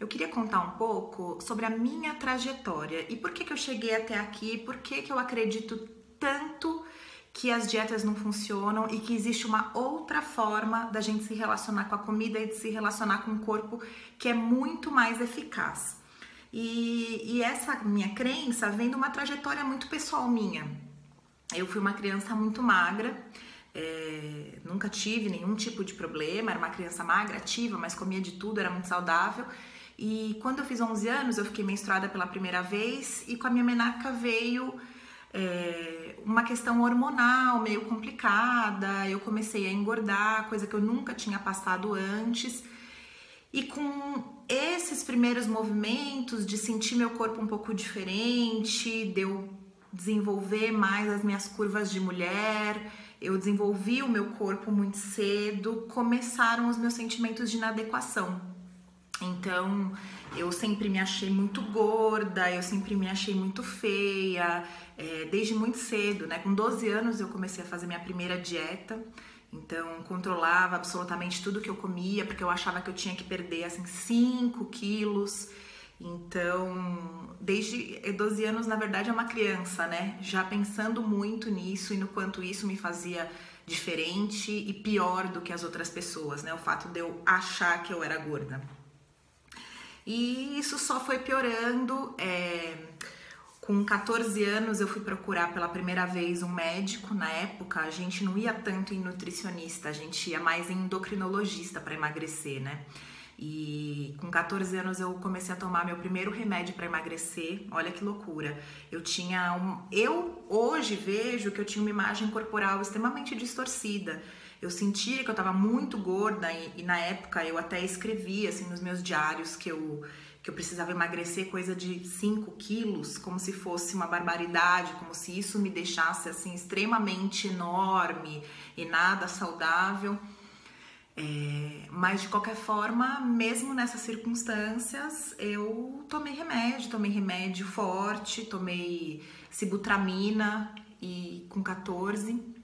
eu queria contar um pouco sobre a minha trajetória e por que que eu cheguei até aqui, por que que eu acredito tanto que as dietas não funcionam e que existe uma outra forma da gente se relacionar com a comida e de se relacionar com o corpo que é muito mais eficaz. E essa minha crença vem de uma trajetória muito pessoal minha. Eu fui uma criança muito magra, nunca tive nenhum tipo de problema, era uma criança magra, ativa, mas comia de tudo, era muito saudável. E quando eu fiz 11 anos, eu fiquei menstruada pela primeira vez e com a minha menarca veio uma questão hormonal meio complicada. Eu comecei a engordar, coisa que eu nunca tinha passado antes. E com esses primeiros movimentos de sentir meu corpo um pouco diferente, de eu desenvolver mais as minhas curvas de mulher, eu desenvolvi o meu corpo muito cedo, começaram os meus sentimentos de inadequação. Então, eu sempre me achei muito gorda, eu sempre me achei muito feia, desde muito cedo, né? Com 12 anos eu comecei a fazer minha primeira dieta, então controlava absolutamente tudo que eu comia, porque eu achava que eu tinha que perder, assim, 5 quilos. Então, desde 12 anos, na verdade, é uma criança, né? Já pensando muito nisso e no quanto isso me fazia diferente e pior do que as outras pessoas, né? O fato de eu achar que eu era gorda. E isso só foi piorando. Com 14 anos eu fui procurar pela primeira vez um médico. Na época a gente não ia tanto em nutricionista, a gente ia mais em endocrinologista para emagrecer, né? E com 14 anos eu comecei a tomar meu primeiro remédio para emagrecer. Olha que loucura. Eu hoje vejo que eu tinha uma imagem corporal extremamente distorcida. Eu sentia que eu estava muito gorda e na época eu até escrevia assim nos meus diários que eu precisava emagrecer coisa de 5 quilos, como se fosse uma barbaridade, como se isso me deixasse assim extremamente enorme e nada saudável. Mas de qualquer forma, mesmo nessas circunstâncias, eu tomei remédio forte, tomei sibutramina e com 14.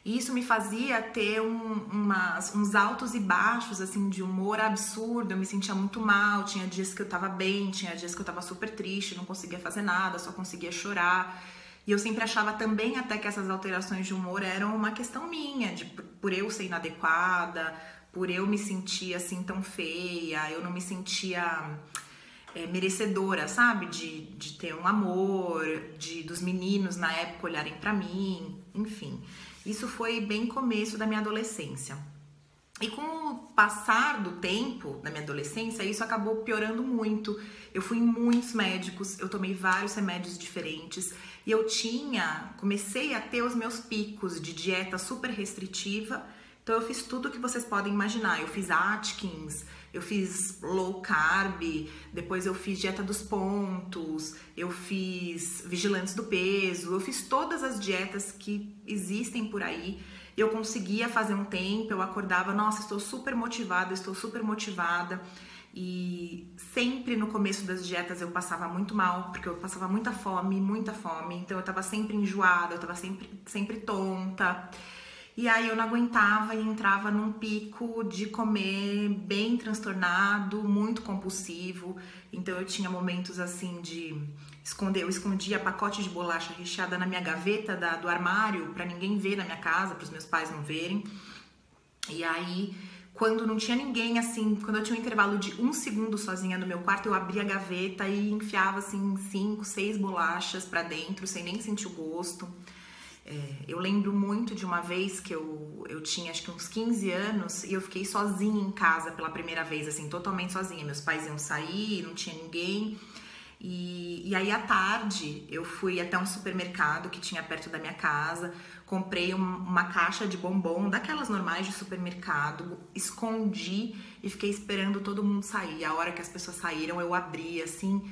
E isso me fazia ter uns altos e baixos, assim, de humor absurdo. Eu me sentia muito mal, tinha dias que eu tava bem, tinha dias que eu tava super triste, não conseguia fazer nada, só conseguia chorar. E eu sempre achava também até que essas alterações de humor eram uma questão minha, por eu ser inadequada, por eu me sentir assim tão feia, eu não me sentia merecedora, sabe? De ter um amor, dos meninos na época olharem pra mim, enfim. Isso foi bem começo da minha adolescência. E com o passar do tempo da minha adolescência, isso acabou piorando muito. Eu fui em muitos médicos, eu tomei vários remédios diferentes e comecei a ter os meus picos de dieta super restritiva. Então eu fiz tudo o que vocês podem imaginar. Eu fiz Atkins, eu fiz low carb, depois eu fiz dieta dos pontos, eu fiz vigilantes do peso, eu fiz todas as dietas que existem por aí. Eu conseguia fazer um tempo, eu acordava, nossa, estou super motivada. E sempre no começo das dietas eu passava muito mal, porque eu passava muita fome. Então eu tava sempre enjoada, eu tava sempre tonta. E aí eu não aguentava e entrava num pico de comer bem transtornado, muito compulsivo. Então eu tinha momentos assim de eu escondia pacote de bolacha recheada na minha gaveta do armário pra ninguém ver na minha casa, pros meus pais não verem. E aí, quando não tinha ninguém, assim, quando eu tinha um intervalo de 1 segundo sozinha no meu quarto, eu abria a gaveta e enfiava assim 5, 6 bolachas pra dentro, sem nem sentir o gosto. Eu lembro muito de uma vez que eu tinha acho que uns 15 anos e eu fiquei sozinha em casa pela primeira vez, assim, totalmente sozinha. Meus pais iam sair, não tinha ninguém. E aí à tarde eu fui até um supermercado que tinha perto da minha casa, comprei uma caixa de bombom, daquelas normais de supermercado, escondi e fiquei esperando todo mundo sair. A hora que as pessoas saíram eu abri assim.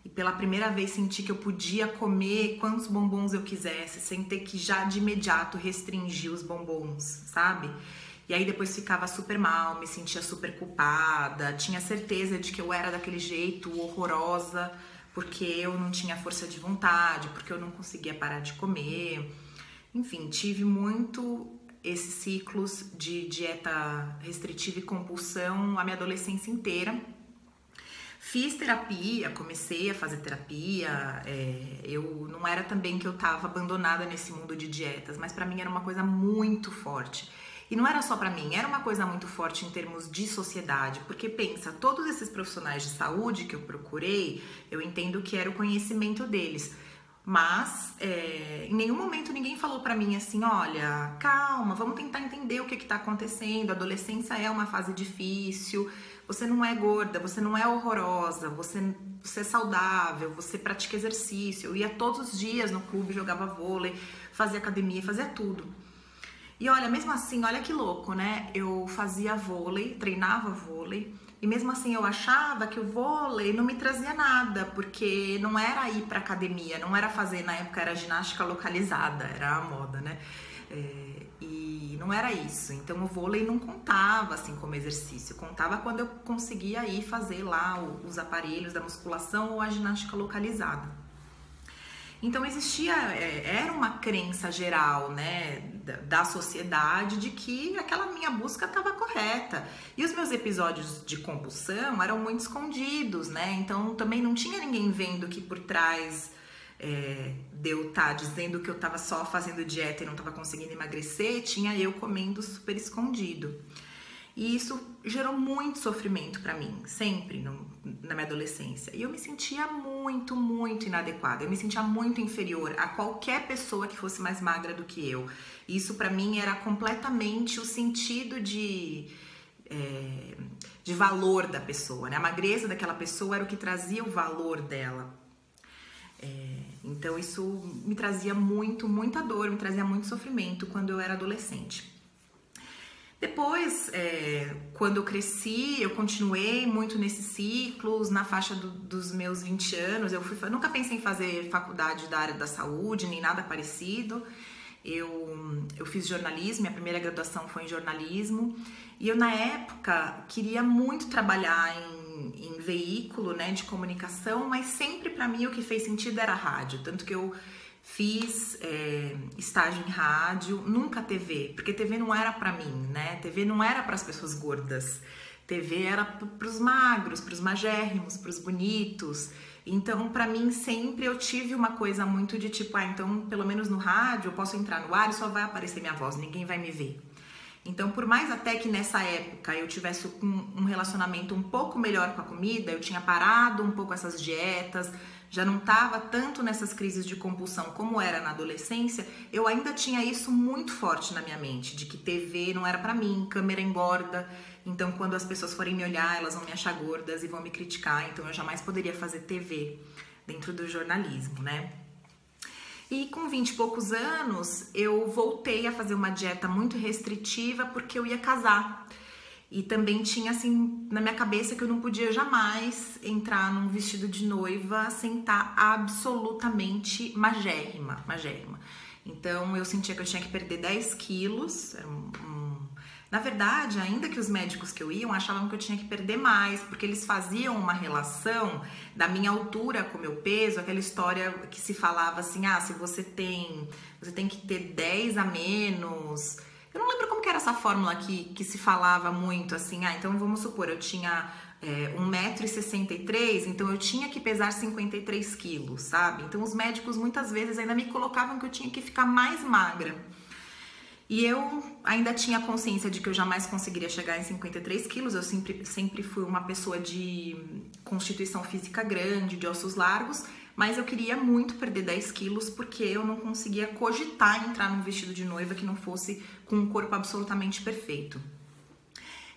E pela primeira vez senti que eu podia comer quantos bombons eu quisesse, sem ter que já de imediato restringir os bombons, sabe? E aí depois ficava super mal, me sentia super culpada, tinha certeza de que eu era daquele jeito horrorosa, porque eu não tinha força de vontade, porque eu não conseguia parar de comer. Enfim, tive muito esses ciclos de dieta restritiva e compulsão a minha adolescência inteira. Fiz terapia, comecei a fazer terapia, eu não era também que eu tava abandonada nesse mundo de dietas, mas pra mim era uma coisa muito forte. E não era só pra mim, era uma coisa muito forte em termos de sociedade, porque pensa, todos esses profissionais de saúde que eu procurei, eu entendo que era o conhecimento deles. Mas em nenhum momento ninguém falou pra mim assim, olha, calma, vamos tentar entender o que tá acontecendo, a adolescência é uma fase difícil, você não é gorda, você não é horrorosa, você é saudável, você pratica exercício. Eu ia todos os dias no clube, jogava vôlei, fazia academia, fazia tudo. E olha, mesmo assim, olha que louco, né? Eu fazia vôlei, treinava vôlei, e mesmo assim eu achava que o vôlei não me trazia nada, porque não era ir pra academia, não era fazer, na época era ginástica localizada, era a moda, né? E não era isso, então o vôlei não contava assim como exercício, contava quando eu conseguia ir fazer lá os aparelhos da musculação ou a ginástica localizada. Então existia, era uma crença geral, né, da sociedade de que aquela minha busca estava correta. E os meus episódios de compulsão eram muito escondidos, né, então também não tinha ninguém vendo que por trás de eu estar dizendo que eu estava só fazendo dieta e não estava conseguindo emagrecer, tinha eu comendo super escondido. E isso gerou muito sofrimento pra mim, sempre na minha adolescência. E eu me sentia muito, muito inadequada. Eu me sentia muito inferior a qualquer pessoa que fosse mais magra do que eu. Isso pra mim era completamente o sentido de valor da pessoa, né? A magreza daquela pessoa era o que trazia o valor dela. Então isso me trazia muita dor, me trazia muito sofrimento quando eu era adolescente. Depois, quando eu cresci, eu continuei muito nesses ciclos, na faixa dos meus 20 anos, eu nunca pensei em fazer faculdade da área da saúde, nem nada parecido. Eu fiz jornalismo, minha primeira graduação foi em jornalismo, e eu, na época, queria muito trabalhar em veículo, né, de comunicação, mas sempre pra mim o que fez sentido era rádio, tanto que eu fiz estágio em rádio, nunca TV, porque TV não era pra mim, né? TV não era para as pessoas gordas, TV era pros magros, pros magérrimos, pros bonitos. Então, pra mim, sempre eu tive uma coisa muito de tipo, então, pelo menos no rádio, eu posso entrar no ar e só vai aparecer minha voz, ninguém vai me ver. Então, por mais até que nessa época eu tivesse um relacionamento um pouco melhor com a comida, eu tinha parado um pouco essas dietas, já não estava tanto nessas crises de compulsão como era na adolescência, eu ainda tinha isso muito forte na minha mente, de que TV não era pra mim, câmera engorda, então quando as pessoas forem me olhar, elas vão me achar gordas e vão me criticar, então eu jamais poderia fazer TV dentro do jornalismo, né? E com 20 e poucos anos, eu voltei a fazer uma dieta muito restritiva porque eu ia casar. E também tinha assim na minha cabeça que eu não podia jamais entrar num vestido de noiva sem estar absolutamente magérrima. Então eu sentia que eu tinha que perder 10 quilos. Na verdade, ainda que os médicos que eu ia achavam que eu tinha que perder mais, porque eles faziam uma relação da minha altura com o meu peso, aquela história que se falava assim, se você tem que ter 10 a menos. Eu não lembro como que era essa fórmula que se falava muito assim, então vamos supor, eu tinha 1,63 m, então eu tinha que pesar 53 quilos, sabe? Então os médicos muitas vezes ainda me colocavam que eu tinha que ficar mais magra. E eu ainda tinha consciência de que eu jamais conseguiria chegar em 53 quilos, eu sempre fui uma pessoa de constituição física grande, de ossos largos, mas eu queria muito perder 10 quilos porque eu não conseguia cogitar entrar num vestido de noiva que não fosse com um corpo absolutamente perfeito.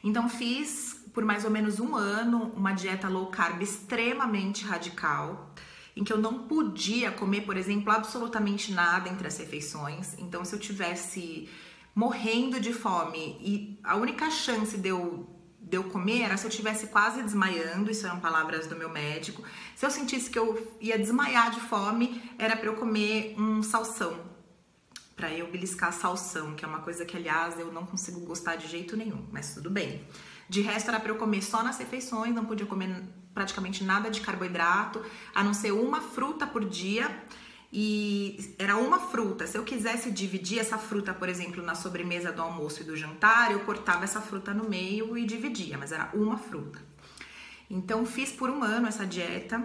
Então fiz por mais ou menos um ano uma dieta low carb extremamente radical, em que eu não podia comer, por exemplo, absolutamente nada entre as refeições. Então, se eu tivesse morrendo de fome e a única chance de eu comer era se eu estivesse quase desmaiando, isso eram palavras do meu médico. Se eu sentisse que eu ia desmaiar de fome, era para eu comer um salsão, para eu beliscar salsão, que é uma coisa que, aliás, eu não consigo gostar de jeito nenhum, mas tudo bem. De resto, era para eu comer só nas refeições, não podia comer praticamente nada de carboidrato, a não ser uma fruta por dia, e era uma fruta. Se eu quisesse dividir essa fruta, por exemplo, na sobremesa do almoço e do jantar, eu cortava essa fruta no meio e dividia, mas era uma fruta. Então fiz por um ano essa dieta,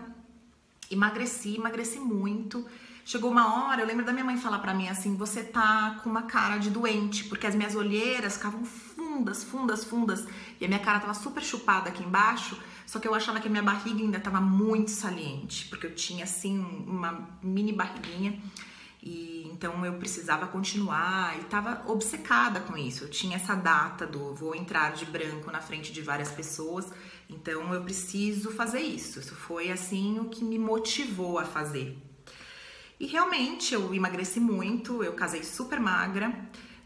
emagreci muito. Chegou uma hora, eu lembro da minha mãe falar pra mim assim, você tá com uma cara de doente, porque as minhas olheiras ficavam fundas, e a minha cara tava super chupada aqui embaixo, só que eu achava que a minha barriga ainda tava muito saliente, porque eu tinha assim uma mini barriguinha, e então eu precisava continuar e tava obcecada com isso. Eu tinha essa data do vou entrar de branco na frente de várias pessoas, então eu preciso fazer isso. Isso foi assim o que me motivou a fazer. E realmente eu emagreci muito, eu casei super magra.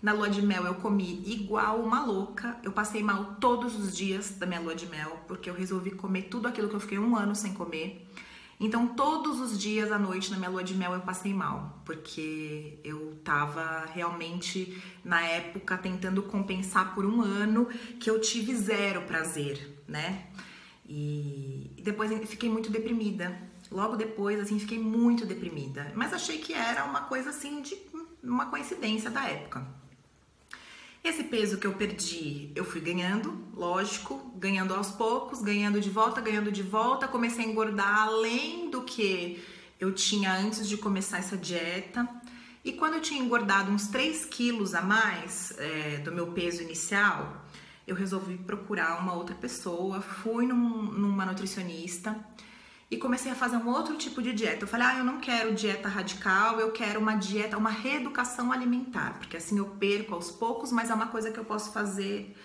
Na lua de mel eu comi igual uma louca. Eu passei mal todos os dias da minha lua de mel, porque eu resolvi comer tudo aquilo que eu fiquei um ano sem comer. Então todos os dias à noite na minha lua de mel eu passei mal, porque eu tava realmente na época tentando compensar por um ano que eu tive zero prazer, né? E depois eu fiquei muito deprimida. Logo depois, assim, fiquei muito deprimida. Mas achei que era uma coisa, assim, de uma coincidência da época. Esse peso que eu perdi, eu fui ganhando, lógico, ganhando aos poucos, ganhando de volta. Comecei a engordar além do que eu tinha antes de começar essa dieta. E quando eu tinha engordado uns 3 quilos a mais do meu peso inicial, eu resolvi procurar uma outra pessoa, fui numa nutricionista e comecei a fazer um outro tipo de dieta. Eu falei, eu não quero dieta radical, eu quero uma dieta, uma reeducação alimentar, porque assim eu perco aos poucos, mas é uma coisa que eu posso fazer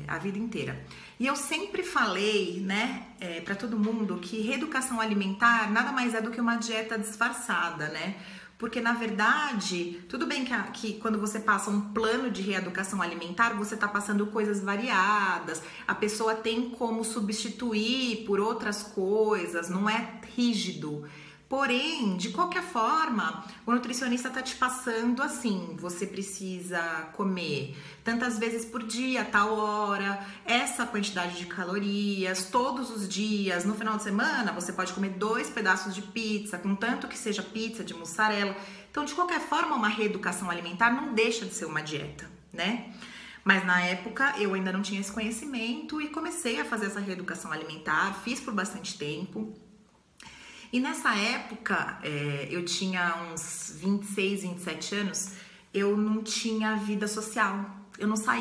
a vida inteira. E eu sempre falei, né, para todo mundo que reeducação alimentar nada mais é do que uma dieta disfarçada, né? Porque, na verdade, tudo bem que quando você passa um plano de reeducação alimentar, você está passando coisas variadas, a pessoa tem como substituir por outras coisas, não é rígido. Porém, de qualquer forma, o nutricionista está te passando assim, você precisa comer tantas vezes por dia, tal hora, essa quantidade de calorias, todos os dias. No final de semana, você pode comer 2 pedaços de pizza, contanto que seja pizza de mussarela. Então, de qualquer forma, uma reeducação alimentar não deixa de ser uma dieta, né? Mas na época, eu ainda não tinha esse conhecimento e comecei a fazer essa reeducação alimentar, fiz por bastante tempo. E nessa época, eu tinha uns 26, 27 anos, eu não tinha vida social, eu não saía.